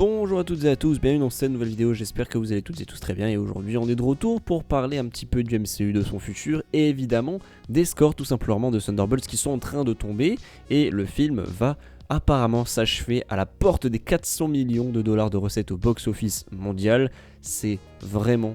Bonjour à toutes et à tous, bienvenue dans cette nouvelle vidéo, j'espère que vous allez toutes et tous très bien et aujourd'hui on est de retour pour parler un petit peu du MCU, de son futur et évidemment des scores tout simplement de Thunderbolts qui sont en train de tomber et le film va apparemment s'achever à la porte des 400 millions de dollars de recettes au box-office mondial. C'est vraiment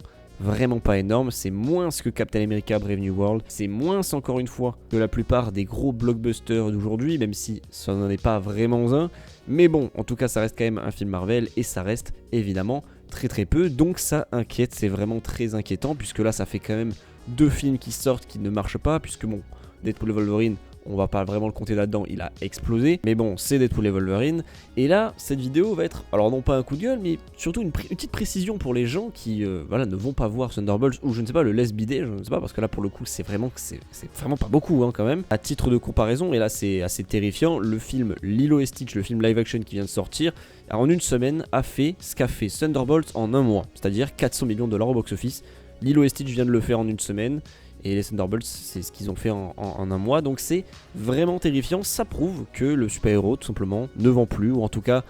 pas énorme, c'est moins que Captain America Brave New World, c'est moins encore une fois que la plupart des gros blockbusters d'aujourd'hui, même si ça n'en est pas vraiment un, mais bon, en tout cas ça reste quand même un film Marvel et ça reste évidemment très peu, donc ça inquiète, c'est vraiment très inquiétant, puisque là ça fait quand même 2 films qui sortent qui ne marchent pas, puisque bon, Deadpool et Wolverine, on va pas vraiment le compter là-dedans, il a explosé. Mais bon, c'est Deadpool et Wolverine. Et là, cette vidéo va être, alors non pas un coup de gueule, mais surtout une petite précision pour les gens qui ne vont pas voir Thunderbolts ou je ne sais pas, le Last BD, je ne sais pas, parce que là pour le coup c'est vraiment pas beaucoup quand même. À titre de comparaison, et là c'est assez terrifiant, le film Lilo et Stitch, le film live action qui vient de sortir, en une semaine a fait ce qu'a fait Thunderbolts en un mois, c'est-à-dire 400 millions de dollars au box-office. Lilo et Stitch vient de le faire en une semaine. Et les Thunderbolts, c'est ce qu'ils ont fait en un mois. Donc c'est vraiment terrifiant. Ça prouve que le super-héros, tout simplement, ne vend plus. Ou en tout cas,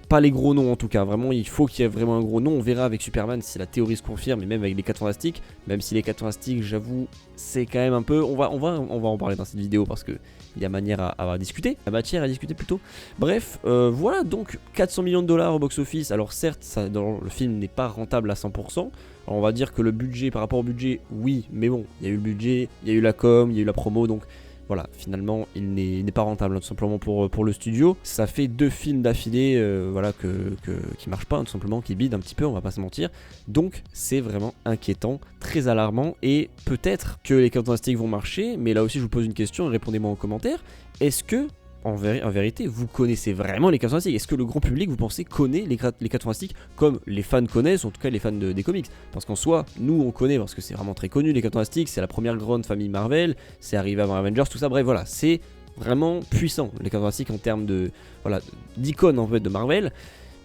pas les gros noms en tout cas. Vraiment, il faut qu'il y ait vraiment un gros nom. On verra avec Superman si la théorie se confirme. Et même avec les 4 Fantastiques. Même si les 4 Fantastiques, j'avoue, c'est quand même un peu... On va en parler dans cette vidéo parce que il y a matière à discuter. La matière à discuter plutôt. Bref, voilà donc 400 millions de dollars au box-office. Alors certes, le film n'est pas rentable à 100%. Alors on va dire que le budget, par rapport au budget, oui, mais bon, il y a eu le budget, il y a eu la com, il y a eu la promo, donc voilà, finalement, il n'est pas rentable, tout simplement pour le studio. Ça fait 2 films d'affilée, voilà, qui marchent pas, tout simplement, qui bident un petit peu, on va pas se mentir. Donc c'est vraiment inquiétant, très alarmant, et peut-être que les 4 Fantastiques vont marcher, mais là aussi je vous pose une question, répondez-moi en commentaire. Est-ce que en vérité, vous connaissez vraiment les 4 Fantastiques? Est-ce que le grand public, vous pensez, connaît les 4 Fantastiques comme les fans connaissent, en tout cas les fans des comics? Parce qu'en soi, nous on connaît, parce que c'est vraiment très connu, les 4 Fantastiques, c'est la première grande famille Marvel, c'est arrivé avant Avengers, tout ça, bref, voilà, c'est vraiment puissant, les 4 Fantastiques en termes de, voilà, d'icônes en fait de Marvel.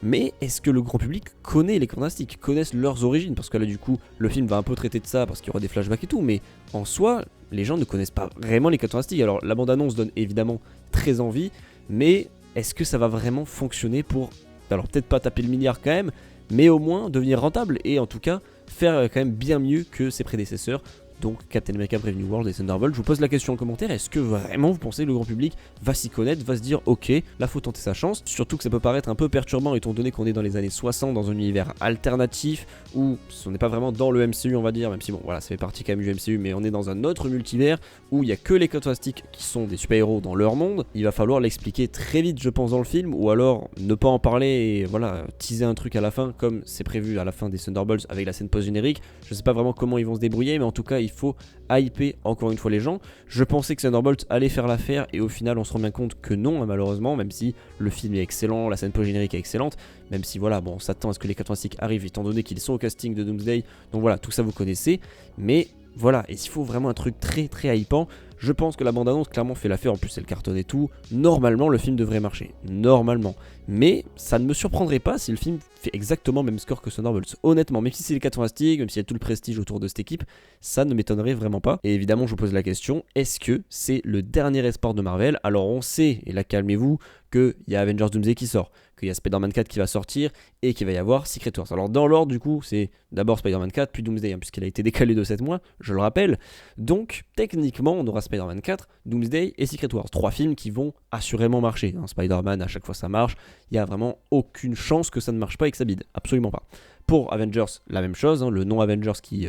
Mais est-ce que le grand public connaît les Fantastiques, connaissent leurs origines? Parce que là du coup le film va un peu traiter de ça parce qu'il y aura des flashbacks et tout, mais en soi les gens ne connaissent pas vraiment les 4 Fantastiques. Alors la bande-annonce donne évidemment très envie, mais est-ce que ça va vraiment fonctionner pour, alors peut-être pas taper le milliard quand même, mais au moins devenir rentable et en tout cas faire quand même bien mieux que ses prédécesseurs, donc Captain America Brave New World et Thunderbolt. Je vous pose la question en commentaire, est-ce que vraiment vous pensez que le grand public va s'y connaître, va se dire ok, là faut tenter sa chance? Surtout que ça peut paraître un peu perturbant étant donné qu'on est dans les années 60, dans un univers alternatif, où on n'est pas vraiment dans le MCU on va dire, même si bon voilà ça fait partie quand même du MCU, mais on est dans un autre multivers, où il n'y a que les Fantastiques qui sont des super-héros dans leur monde. Il va falloir l'expliquer très vite je pense dans le film, ou alors ne pas en parler et voilà, teaser un truc à la fin, comme c'est prévu à la fin des Thunderbolts avec la scène post-générique. Je sais pas vraiment comment ils vont se débrouiller, mais en tout cas il faut hyper encore une fois les gens. Je pensais que Thunderbolt allait faire l'affaire et au final on se rend bien compte que non, malheureusement, même si le film est excellent, la scène post-générique est excellente, même si voilà, bon, on s'attend à ce que les 4 Fantastiques arrivent étant donné qu'ils sont au casting de Doomsday, donc voilà, tout ça vous connaissez, mais voilà, et s'il faut vraiment un truc très hypant, je pense que la bande-annonce clairement fait l'affaire, en plus elle cartonne et tout, normalement le film devrait marcher, normalement, mais ça ne me surprendrait pas si le film fait exactement le même score que Thunderbolts, honnêtement, même si c'est les 4 Fantastiques, même s'il y a tout le prestige autour de cette équipe, ça ne m'étonnerait vraiment pas. Et évidemment je vous pose la question, est-ce que c'est le dernier espoir de Marvel? Alors on sait, et là calmez-vous, qu'il y a Avengers Doomsday qui sort, qu'il y a Spider-Man 4 qui va sortir et qu'il va y avoir Secret Wars. Alors dans l'ordre du coup c'est d'abord Spider-Man 4 puis Doomsday, puisqu'il a été décalé de 7 mois, je le rappelle. Donc techniquement on aura Spider-Man 4, Doomsday et Secret Wars, 3 films qui vont assurément marcher. Spider-Man à chaque fois ça marche, il n'y a vraiment aucune chance que ça ne marche pas et que ça bide, absolument pas. Pour Avengers la même chose, le nom Avengers qui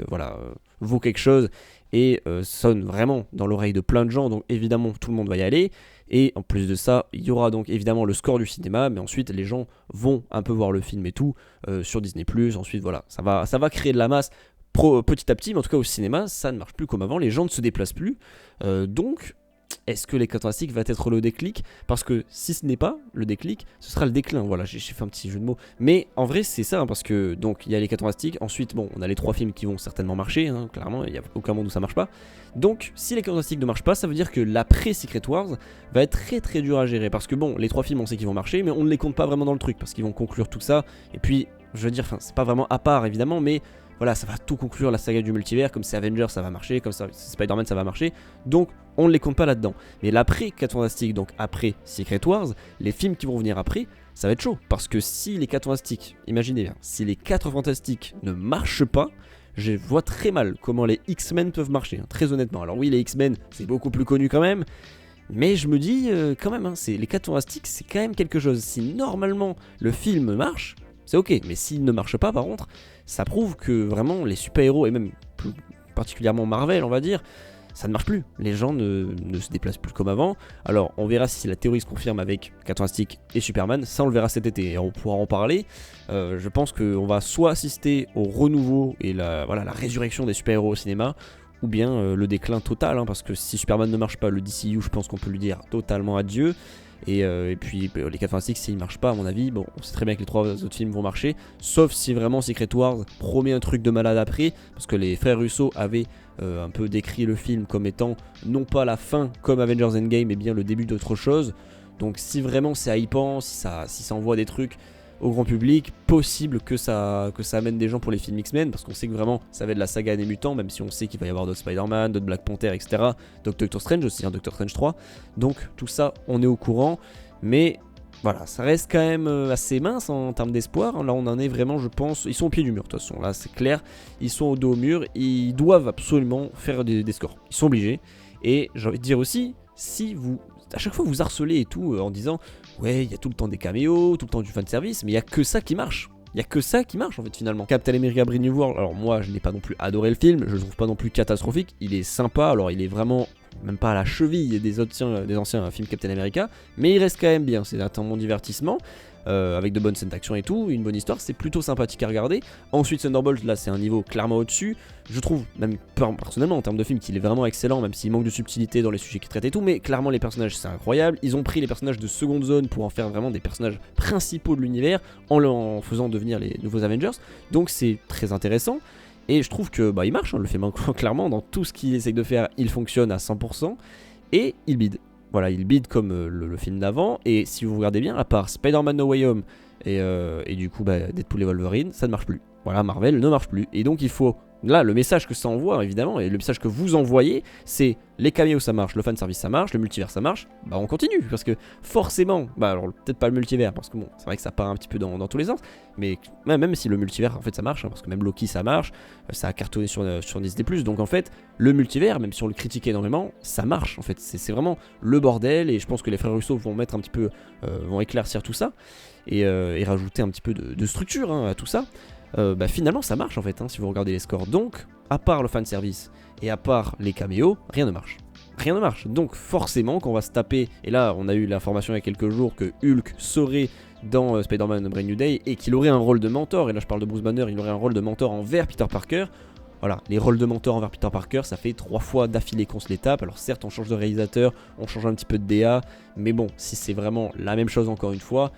vaut quelque chose et sonne vraiment dans l'oreille de plein de gens, donc évidemment tout le monde va y aller. Et en plus de ça, il y aura donc évidemment le score du cinéma, mais ensuite les gens vont un peu voir le film et tout sur Disney+. Ensuite voilà, ça va créer de la masse petit à petit, mais en tout cas au cinéma, ça ne marche plus comme avant, les gens ne se déplacent plus. Donc est-ce que les 4 Fantastiques va être le déclic? Parce que si ce n'est pas le déclic, ce sera le déclin. Voilà, j'ai fait un petit jeu de mots. Mais en vrai, c'est ça, parce que donc il y a les 4 Fantastiques. Ensuite, bon, on a les 3 films qui vont certainement marcher. Clairement, il n'y a aucun monde où ça marche pas. Donc, si les 4 Fantastiques ne marchent pas, ça veut dire que l'après Secret Wars va être très dur à gérer. Parce que bon, les 3 films, on sait qu'ils vont marcher, mais on ne les compte pas vraiment dans le truc, parce qu'ils vont conclure tout ça. Et puis, je veux dire, c'est pas vraiment à part évidemment, mais voilà, ça va tout conclure la saga du multivers, comme c'est Avengers ça va marcher, comme ça c'est Spider-Man ça va marcher, donc on ne les compte pas là-dedans. Mais l'après 4 Fantastiques, donc après Secret Wars, les films qui vont venir après, ça va être chaud. Parce que si les 4 fantastiques, imaginez bien, si les 4 fantastiques ne marchent pas, je vois très mal comment les X-Men peuvent marcher, hein, très honnêtement. Alors oui, les X-Men, c'est beaucoup plus connu quand même, mais je me dis quand même, hein, les 4 fantastiques, c'est quand même quelque chose. Si normalement le film marche, c'est ok, mais s'il ne marche pas par contre, ça prouve que vraiment les super-héros, et même plus particulièrement Marvel on va dire, ça ne marche plus. Les gens ne se déplacent plus comme avant. Alors on verra si la théorie se confirme avec 4 fantastiques et Superman, ça on le verra cet été et on pourra en parler. Je pense qu'on va soit assister au renouveau et la résurrection des super-héros au cinéma, ou bien le déclin total, hein, parce que si Superman ne marche pas, le DCU je pense qu'on peut lui dire totalement adieu. Et puis les 4 fantastiques, s'ils marchent pas à mon avis, bon, on sait très bien que les 3 autres films vont marcher, sauf si vraiment Secret Wars promet un truc de malade après, parce que les frères Russo avaient un peu décrit le film comme étant non pas la fin comme Avengers Endgame, mais bien le début d'autre chose. Donc si vraiment c'est hypant, si ça envoie des trucs au grand public, possible que ça amène des gens pour les films X-Men, parce qu'on sait que vraiment ça va être la saga des mutants, même si on sait qu'il va y avoir d'autres Spider-Man, d'autres Black Panther, etc. Doctor Strange aussi, hein, Doctor Strange 3. Donc tout ça, on est au courant, mais voilà, ça reste quand même assez mince en termes d'espoir. Là on en est vraiment, je pense, ils sont au pied du mur de toute façon, là c'est clair, ils sont au dos au mur, ils doivent absolument faire des scores, ils sont obligés. Et j'ai envie de dire aussi, si vous, à chaque fois vous harcelez et tout en disant ouais, il y a tout le temps des caméos, tout le temps du fanservice, mais il y a que ça qui marche. Il y a que ça qui marche en fait finalement. Captain America Brave New World, alors moi je n'ai pas non plus adoré le film, je le trouve pas non plus catastrophique, il est sympa, alors il est vraiment même pas à la cheville des anciens films Captain America, mais il reste quand même bien, c'est un bon divertissement. Avec de bonnes scènes d'action et tout, une bonne histoire, c'est plutôt sympathique à regarder. Ensuite Thunderbolt, là c'est un niveau clairement au-dessus. Je trouve, même personnellement en termes de film, qu'il est vraiment excellent, même s'il manque de subtilité dans les sujets qu'il traite et tout, mais clairement les personnages c'est incroyable. Ils ont pris les personnages de seconde zone pour en faire vraiment des personnages principaux de l'univers, en faisant devenir les nouveaux Avengers, donc c'est très intéressant. Et je trouve que il marche, hein, le film clairement, dans tout ce qu'il essaye de faire, il fonctionne à 100%, et il bide. Voilà, il bide comme le film d'avant, et si vous regardez bien, à part Spider-Man No Way Home et du coup Deadpool et Wolverine, ça ne marche plus. Voilà, Marvel ne marche plus, et donc il faut... Là, le message que ça envoie, évidemment, et le message que vous envoyez, c'est les caméos ça marche, le fanservice ça marche, le multivers ça marche, on continue, parce que forcément, alors peut-être pas le multivers, parce que bon, c'est vrai que ça part un petit peu dans tous les sens, mais même si le multivers en fait ça marche, hein, parce que même Loki ça marche, ça a cartonné sur Disney+, donc en fait, le multivers, même si on le critique énormément, ça marche, en fait, c'est vraiment le bordel, et je pense que les frères Russo vont mettre un petit peu, vont éclaircir tout ça, et rajouter un petit peu de structure à tout ça. Finalement ça marche en fait, hein, si vous regardez les scores. Donc, à part le fanservice et à part les caméos, rien ne marche. Rien ne marche. Donc forcément qu'on va se taper, et là on a eu l'information il y a quelques jours que Hulk serait dans Spider-Man Brand New Day et qu'il aurait un rôle de mentor, et là je parle de Bruce Banner, il aurait un rôle de mentor envers Peter Parker. Voilà, les rôles de mentor envers Peter Parker, ça fait 3 fois d'affilée qu'on se les tape. Alors certes on change de réalisateur, on change un petit peu de DA, mais bon, si c'est vraiment la même chose encore une fois...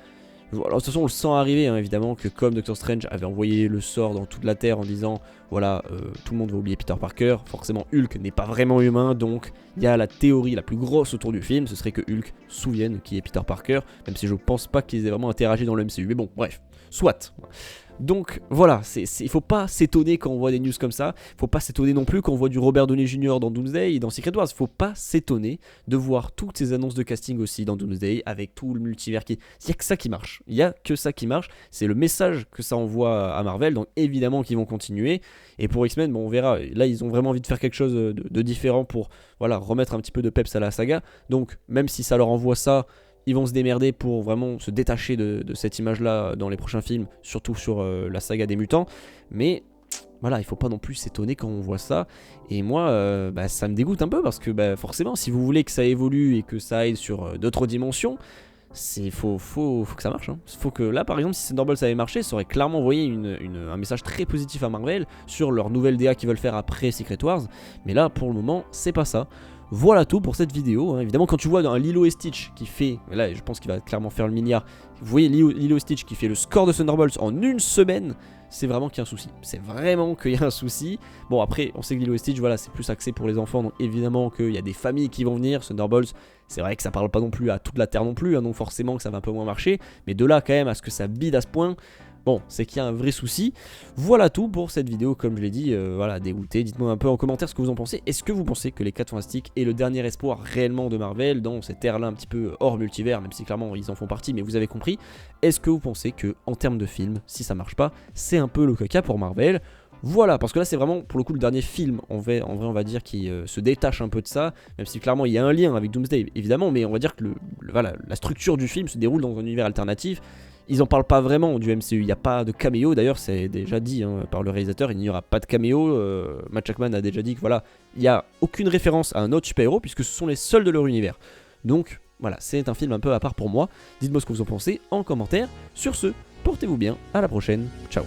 Alors, de toute façon on le sent arriver, hein, évidemment, que comme Doctor Strange avait envoyé le sort dans toute la Terre en disant voilà, tout le monde va oublier Peter Parker, forcément Hulk n'est pas vraiment humain, donc il y a la théorie la plus grosse autour du film, ce serait que Hulk souvienne qui est Peter Parker, même si je pense pas qu'ils aient vraiment interagi dans le MCU, mais bon, bref, soit. Donc voilà, il faut pas s'étonner quand on voit des news comme ça, faut pas s'étonner non plus quand on voit du Robert Downey Jr. dans Doomsday et dans Secret Wars, faut pas s'étonner de voir toutes ces annonces de casting aussi dans Doomsday avec tout le multivers il y a que ça qui marche, il y a que ça qui marche, c'est le message que ça envoie à Marvel, donc évidemment qu'ils vont continuer. Et pour X-Men, on verra, là ils ont vraiment envie de faire quelque chose de différent pour remettre un petit peu de peps à la saga, donc même si ça leur envoie ça, ils vont se démerder pour vraiment se détacher de cette image-là dans les prochains films, surtout sur la saga des mutants. Mais voilà, il faut pas non plus s'étonner quand on voit ça. Et moi, ça me dégoûte un peu parce que forcément, si vous voulez que ça évolue et que ça aille sur d'autres dimensions, faut que ça marche. Hein. Faut que là, par exemple, si Thunderbolt ça avait marché, ça aurait clairement envoyé un message très positif à Marvel sur leur nouvelle DA qu'ils veulent faire après Secret Wars. Mais là, pour le moment, c'est pas ça. Voilà tout pour cette vidéo, hein. Évidemment quand tu vois un Lilo et Stitch qui fait, là je pense qu'il va clairement faire le milliard, vous voyez Lilo et Stitch qui fait le score de Thunderbolts en une semaine, c'est vraiment qu'il y a un souci, c'est vraiment qu'il y a un souci. Bon après on sait que Lilo et Stitch c'est plus axé pour les enfants, donc évidemment qu'il y a des familles qui vont venir. Thunderbolts c'est vrai que ça parle pas non plus à toute la terre non plus, hein, donc forcément que ça va un peu moins marcher, mais de là quand même à ce que ça bide à ce point, bon, c'est qu'il y a un vrai souci. Voilà tout pour cette vidéo, comme je l'ai dit, voilà, dégoûté. Dites-moi un peu en commentaire ce que vous en pensez. Est-ce que vous pensez que les 4 Fantastiques est le dernier espoir réellement de Marvel dans cette ère-là un petit peu hors multivers, même si clairement ils en font partie, mais vous avez compris. Est-ce que vous pensez que en termes de film, si ça marche pas, c'est un peu le caca pour Marvel? Voilà, parce que là c'est vraiment pour le coup le dernier film en vrai on va dire qui se détache un peu de ça, même si clairement il y a un lien avec Doomsday évidemment, mais on va dire que voilà, la structure du film se déroule dans un univers alternatif. Ils en parlent pas vraiment du MCU, il n'y a pas de caméo, d'ailleurs c'est déjà dit par le réalisateur, il n'y aura pas de caméo. Matt Shakman a déjà dit que voilà, il n'y a aucune référence à un autre super-héros puisque ce sont les seuls de leur univers. Donc voilà, c'est un film un peu à part pour moi. Dites-moi ce que vous en pensez en commentaire. Sur ce, portez-vous bien, à la prochaine, ciao.